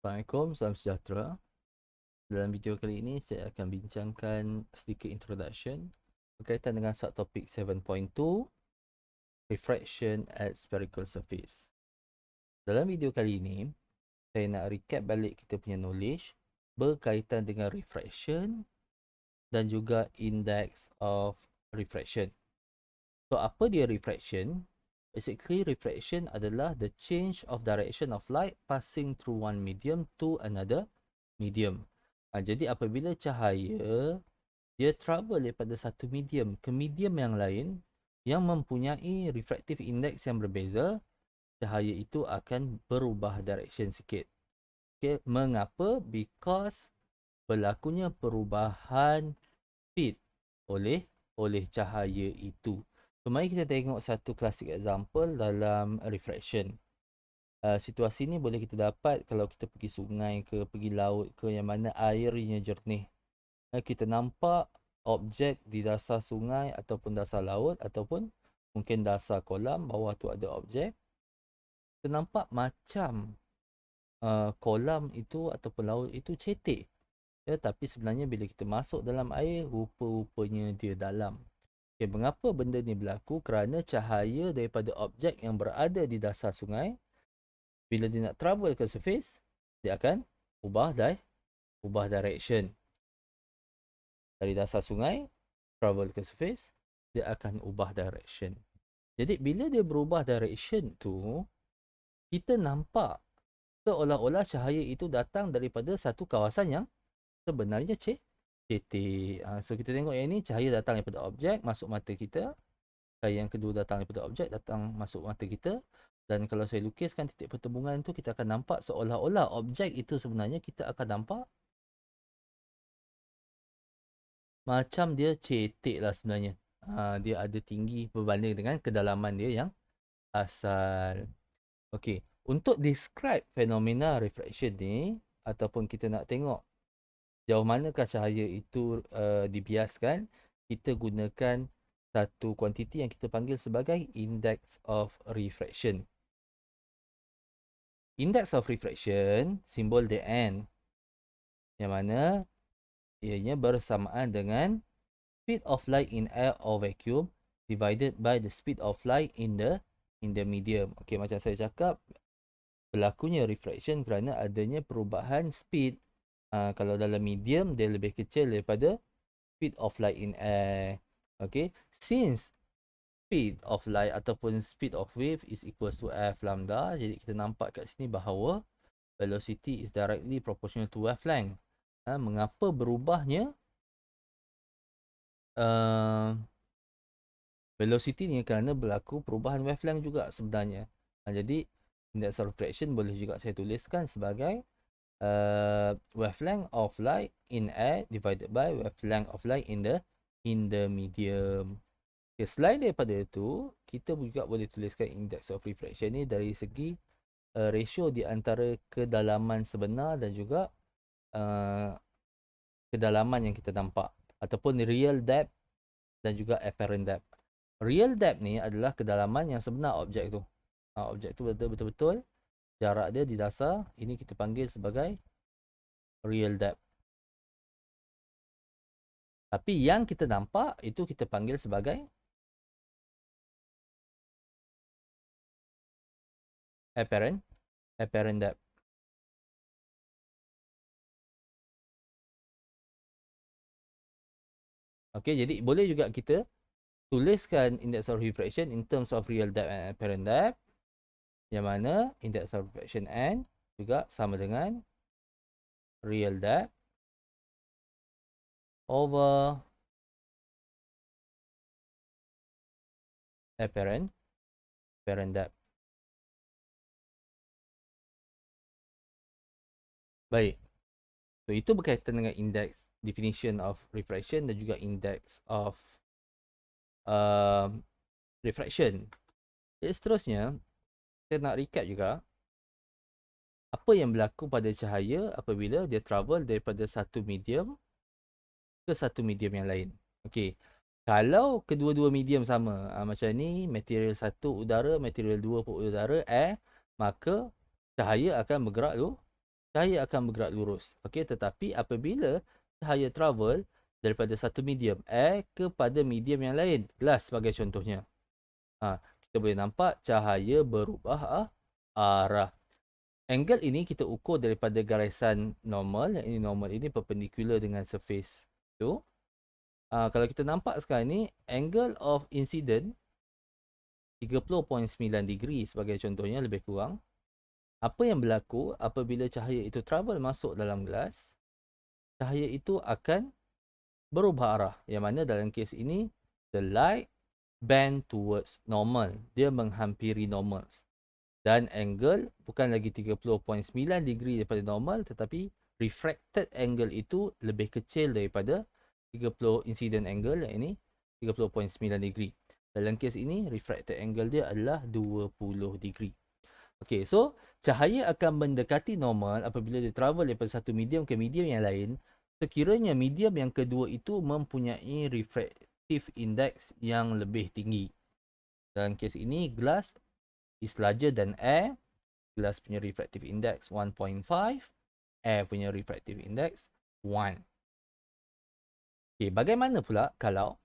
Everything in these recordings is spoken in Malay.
Assalamualaikum, salam sejahtera. Dalam video kali ini saya akan bincangkan sedikit introduction berkaitan dengan subtopik 7.2 Refraction at Spherical Surface. Dalam video kali ini saya nak recap balik kita punya knowledge berkaitan dengan refraction dan juga index of refraction. So apa dia refraction? Basically refraction adalah the change of direction of light passing through one medium to another medium. Jadi apabila cahaya dia travel daripada satu medium ke medium yang lain yang mempunyai refractive index yang berbeza, cahaya itu akan berubah direction sikit. Okay, mengapa? Because berlakunya perubahan speed oleh cahaya itu. So, mari kita tengok satu classic example dalam refraction. Situasi ni boleh kita dapat kalau kita pergi sungai ke, pergi laut ke, yang mana airnya jernih. Kita nampak objek di dasar sungai ataupun dasar laut ataupun mungkin dasar kolam, bawah tu ada objek. Kita nampak macam kolam itu ataupun laut itu cetek. Ya, tapi sebenarnya bila kita masuk dalam air, rupa-rupanya dia dalam. Okay, mengapa benda ni berlaku? Kerana cahaya daripada objek yang berada di dasar sungai, bila dia nak travel ke surface, dia akan ubah direction. Dari dasar sungai, travel ke surface, dia akan ubah direction. Jadi bila dia berubah direction tu, kita nampak seolah-olah cahaya itu datang daripada satu kawasan yang sebenarnya cetek. So kita tengok yang ni, cahaya datang daripada objek, masuk mata kita. Cahaya yang kedua datang daripada objek, datang masuk mata kita. Dan kalau saya lukiskan titik pertemuan tu, kita akan nampak seolah-olah objek itu sebenarnya kita akan nampak macam dia cetek lah sebenarnya. Dia ada tinggi berbanding dengan kedalaman dia yang asal. Okey, untuk describe fenomena refraction ni, ataupun kita nak tengok jauh manakah cahaya itu dibiaskan, kita gunakan satu kuantiti yang kita panggil sebagai index of refraction. Index of refraction, simbol dia N, yang mana ianya bersamaan dengan speed of light in air or vacuum divided by the speed of light in the medium. Okey, macam saya cakap, berlakunya refraction kerana adanya perubahan speed. Kalau dalam medium, dia lebih kecil daripada speed of light in air. Okey, since speed of light ataupun speed of wave is equals to f lambda, jadi kita nampak kat sini bahawa velocity is directly proportional to wavelength. Mengapa berubahnya velocity ni? Kerana berlaku perubahan wavelength juga sebenarnya. Jadi index of refraction boleh juga saya tuliskan sebagai wavelength of light in air divided by wavelength of light in the medium. Okay, selain daripada itu, kita juga boleh tuliskan index of refraction ni dari segi ratio di antara kedalaman sebenar dan juga kedalaman yang kita nampak, ataupun real depth dan juga apparent depth. Real depth ni adalah kedalaman yang sebenar objek tu. Objek tu betul-betul jarak dia di dasar, ini kita panggil sebagai real depth. Tapi yang kita nampak itu kita panggil sebagai apparent depth. Okey, jadi boleh juga kita tuliskan index of refraction in terms of real depth and apparent depth, yang mana index of refraction N juga sama dengan real depth over apparent depth. Baik. So itu berkaitan dengan index definition of refraction dan juga index of refraction. Jadi seterusnya, saya nak recap juga apa yang berlaku pada cahaya apabila dia travel daripada satu medium ke satu medium yang lain. Okey. Kalau kedua-dua medium sama, macam ni, material satu udara, material dua pun udara, air, maka cahaya akan bergerak cahaya akan bergerak lurus. Okey, tetapi apabila cahaya travel daripada satu medium air kepada medium yang lain, gelas sebagai contohnya, kita boleh nampak cahaya berubah arah. Angle ini kita ukur daripada garisan normal. Yang ini normal ini perpendicular dengan surface tu. Kalau kita nampak sekarang ni, angle of incident 30.9 degree sebagai contohnya, lebih kurang. Apa yang berlaku apabila cahaya itu travel masuk dalam gelas, cahaya itu akan berubah arah. Yang mana dalam kes ini, the light bend towards normal. Dia menghampiri normal. Dan angle bukan lagi 30.9 degree daripada normal, tetapi refracted angle itu lebih kecil daripada 30 incident angle, yang ini 30.9 degree. Dalam kes ini, refracted angle dia adalah 20 degree. Okay, so cahaya akan mendekati normal apabila dia travel daripada satu medium ke medium yang lain, sekiranya medium yang kedua itu mempunyai refractive index yang lebih tinggi. Dalam kes ini, glass is larger than air. Glass punya refractive index 1.5, air punya refractive index 1. Okay, bagaimana pula kalau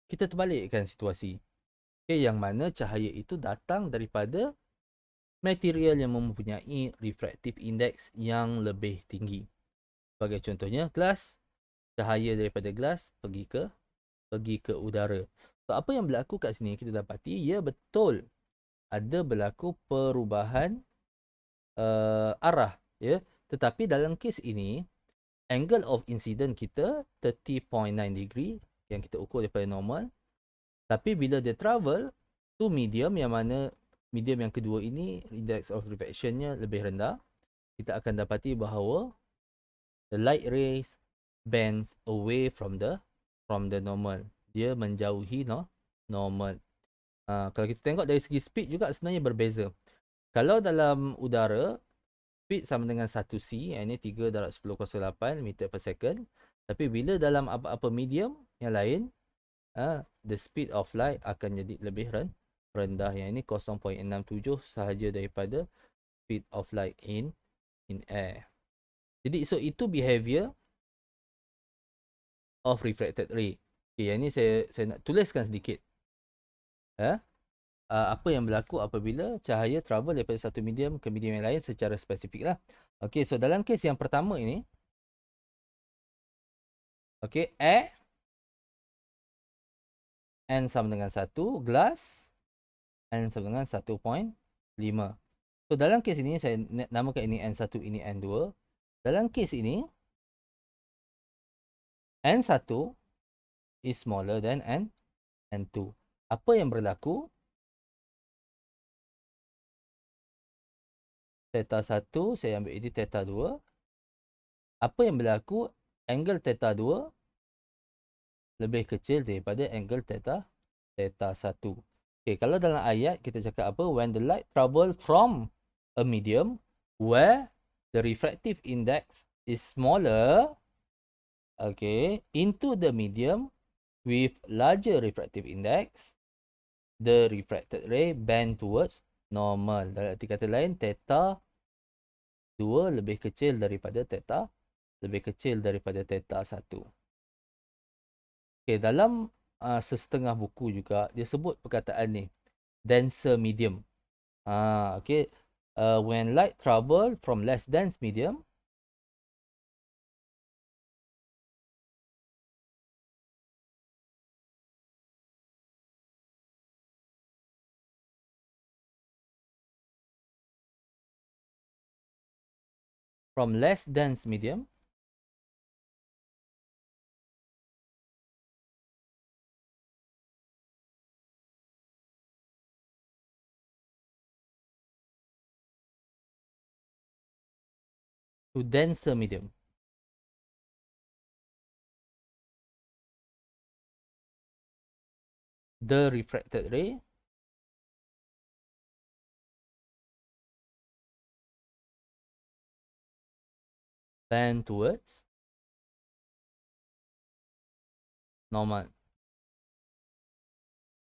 kita terbalikkan situasi? Okay, yang mana cahaya itu datang daripada material yang mempunyai refractive index yang lebih tinggi. Sebagai contohnya, glass, cahaya daripada glass pergi ke udara. So, apa yang berlaku kat sini, kita dapati, ya betul ada berlaku perubahan arah, ya. Tetapi dalam kes ini, angle of incident kita 30.9 degree yang kita ukur daripada normal. Tapi bila dia travel to medium, yang mana medium yang kedua ini index of refractionnya lebih rendah, kita akan dapati bahawa the light rays bends away from the normal. Dia menjauhi normal. Kalau kita tengok dari segi speed juga sebenarnya berbeza. Kalau dalam udara, speed sama dengan 1c, yang ini 3/1008 meter per second. Tapi bila dalam apa-apa medium yang lain, the speed of light akan jadi lebih rendah. Yang ini 0.67 sahaja daripada speed of light in air. Jadi so itu behavior of refracted ray. Okay, yang ini saya nak tuliskan sedikit. Apa yang berlaku apabila cahaya travel daripada satu medium ke medium yang lain secara spesifik lah. Okay, so dalam kes yang pertama ini, okay, air N sama dengan 1, glass N sama dengan 1.5. So dalam kes ini, saya namakan ini N1, ini N2. Dalam kes ini, N1 is smaller than N2. Apa yang berlaku? Theta 1, saya ambil ini theta 2. Apa yang berlaku? Angle theta 2 lebih kecil daripada angle theta 1. Okay, kalau dalam ayat kita cakap apa? When the light travel from a medium where the refractive index is smaller, okay, into the medium with larger refractive index, the refracted ray bend towards normal. Dalam arti kata lain, theta 2 lebih kecil daripada theta 1. Okay, dalam sesetengah buku juga dia sebut perkataan ni, denser medium. Okay, when light travel from less dense medium, to denser medium, the refracted ray bend towards normal.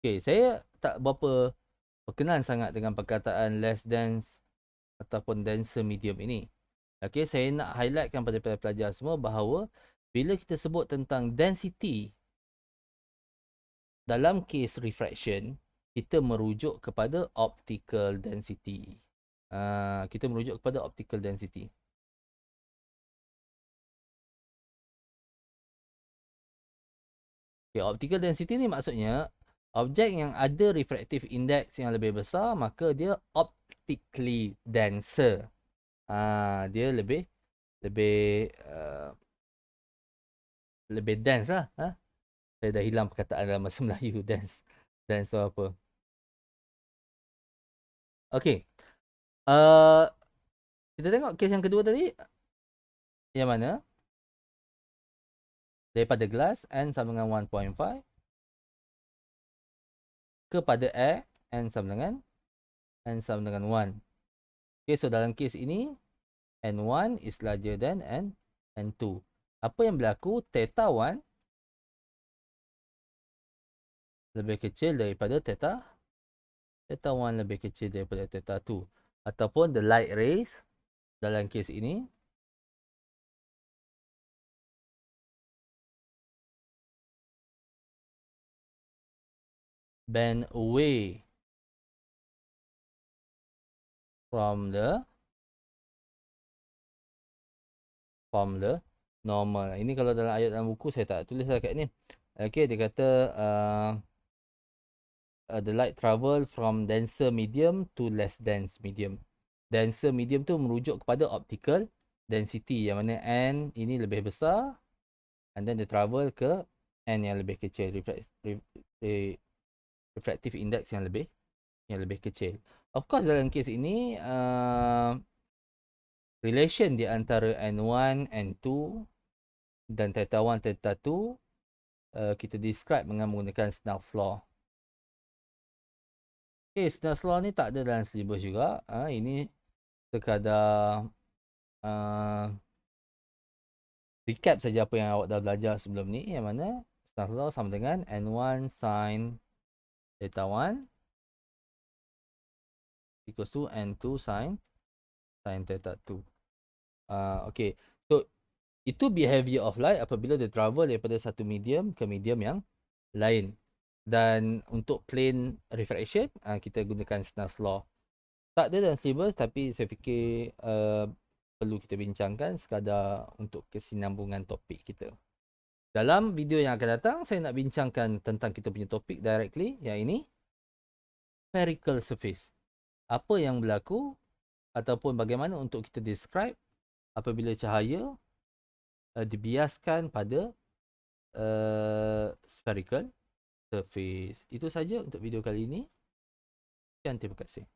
Okay, saya tak berapa berkenan sangat dengan perkataan less dense ataupun denser medium ini. Okey, saya nak highlightkan pada pelajar semua bahawa bila kita sebut tentang density dalam kes refraction, kita merujuk kepada optical density. Kita merujuk kepada optical density. Okay, optical density ni maksudnya objek yang ada refractive index yang lebih besar, maka dia optically denser. Dia lebih lebih dense lah. Saya dah hilang perkataan dalam bahasa Melayu dense. Dense tu apa? Okay. Kita tengok kes yang kedua tadi. Yang mana? Daripada glass N sama dengan 1.5 kepada air N sama dengan 1. Okay, so dalam kes ini N1 is larger than N2. Apa yang berlaku? Theta 1 lebih kecil daripada theta 1 lebih kecil daripada theta 2. Ataupun the light rays dalam kes ini bend away from the normal. Ini kalau dalam ayat dalam buku saya tak tulis lah kat ni. Okay, dia kata the light travel from denser medium to less dense medium. Denser medium tu merujuk kepada optical density, yang mana N ini lebih besar, and then dia travel ke N yang lebih kecil, refractive index yang lebih kecil. Of course dalam kes ini relation di antara N1, N2 dan theta 1, theta 2 kita describe dengan menggunakan Snell's law. Okay, Snell's law ni tak ada dalam syllabus juga. Ini sekadar recap saja apa yang awak dah belajar sebelum ni, yang mana Snell's law sama dengan N1 sin theta 1 equals to N2 sin theta 2. Okay, so itu behavior of light apabila dia travel daripada satu medium ke medium yang lain. Dan untuk plane refraction, kita gunakan Snell's law. Tak ada dalam syllabus, tapi saya fikir perlu kita bincangkan sekadar untuk kesinambungan topik kita. Dalam video yang akan datang, saya nak bincangkan tentang kita punya topik directly, yang ini spherical surface. Apa yang berlaku ataupun bagaimana untuk kita describe apabila cahaya dibiaskan pada spherical surface. Itu saja untuk video kali ini. Sekian, terima kasih.